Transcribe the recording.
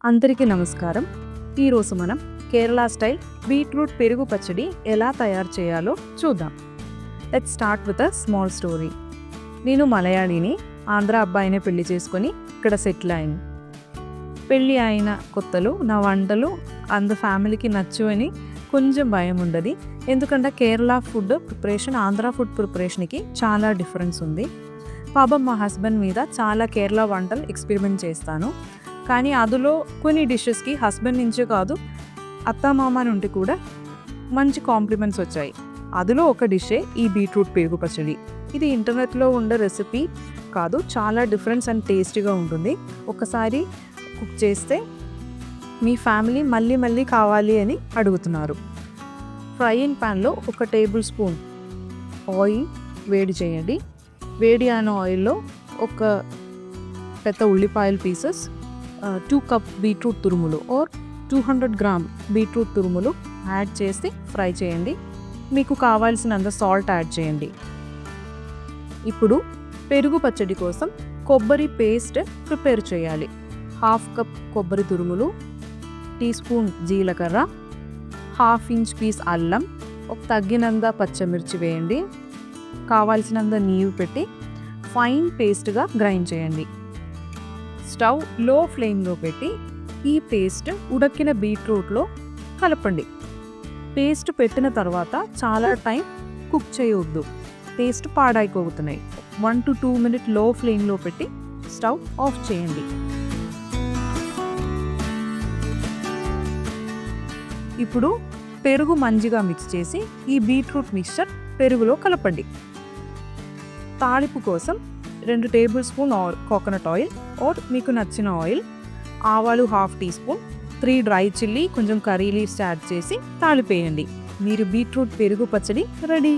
అందరికీ నమస్కారం. ఈరోజు మనం కేరళ స్టైల్ బీట్రూట్ పెరుగు పచ్చడి ఎలా తయారు చేయాలో చూద్దాం. Let's start with a small story. నేను మలయాళీని, ఆంధ్ర అబ్బాయిని పెళ్లి చేసుకొని ఇక్కడ సెటిల్ అయ్యాను. పెళ్ళి అయిన కొత్తలో నా వంటలు ఫ్యామిలీకి నచ్చు అని కొంచెం భయం ఉండదు. ఎందుకంటే Kerala food preparation Andhra food ప్రిపరేషన్కి చాలా డిఫరెన్స్ ఉంది. పాపం మా హస్బెండ్ మీద చాలా కేరళ వంటలు ఎక్స్పెరిమెంట్ చేస్తాను. కానీ అందులో కొన్ని డిషెస్కి హస్బెండ్ నుంచే కాదు, అత్తామామ నుండి కూడా మంచి కాంప్లిమెంట్స్ వచ్చాయి. అందులో ఒక డిషే ఈ బీట్రూట్ పెరుగు పచ్చడి. ఇది ఇంటర్నెట్లో ఉండే రెసిపీ కాదు, చాలా డిఫరెన్స్ అండ్ టేస్టీగా ఉంటుంది. ఒకసారి కుక్ చేస్తే మీ ఫ్యామిలీ మళ్ళీ మళ్ళీ కావాలి అని అడుగుతున్నారు. ఫ్రైయింగ్ ప్యాన్లో 1 టేబుల్ స్పూన్ ఆయిల్ వేడి చేయండి. వేడి అయిన ఆయిల్లో ఒక పెద్ద ఉల్లిపాయల పీసెస్, 2 కప్ బీట్రూట్ తురుములు ఆర్ 200 గ్రామ్ బీట్రూట్ తురుములు యాడ్ చేసి ఫ్రై చేయండి. మీకు కావాల్సినంత సాల్ట్ యాడ్ చేయండి. ఇప్పుడు పెరుగు పచ్చడి కోసం కొబ్బరి పేస్ట్ ప్రిపేర్ చేయాలి. 1/2 కప్ కొబ్బరి తురుములు, టీ స్పూన్ జీలకర్ర, 1/2 ఇంచ్ పీస్ అల్లం, ఒక తగ్గినంత పచ్చిమిర్చి వేయండి. కావాల్సినంత నీళ్ళు పెట్టి ఫైన్ పేస్ట్గా గ్రైండ్ చేయండి. స్టవ్ లో ఫ్లేమ్లో పెట్టి ఈ పేస్ట్ ఉడకిన బీట్రూట్లో కలపండి. పేస్ట్ పెట్టిన తర్వాత చాలా టైం కుక్ చేయవద్దు, పేస్ట్ పాడైపోతున్నాయి. 1 to 2 minutes లో ఫ్లేమ్లో పెట్టి స్టవ్ ఆఫ్ చేయండి. ఇప్పుడు పెరుగు మంచిగా మిక్స్ చేసి ఈ బీట్రూట్ మిక్చర్ పెరుగులో కలపండి. తాలింపు కోసం 2 table spoon coconut oil are మీకు నచ్చిన ఆయిల్, ఆవాలు 1/2 టీ స్పూన్, 3 డ్రై చిల్లీ, కొంచెం కర్రీ లీవ్స్ యాడ్ చేసి తాలిపేయండి. మీరు బీట్రూట్ పెరుగు పచ్చడి రెడీ.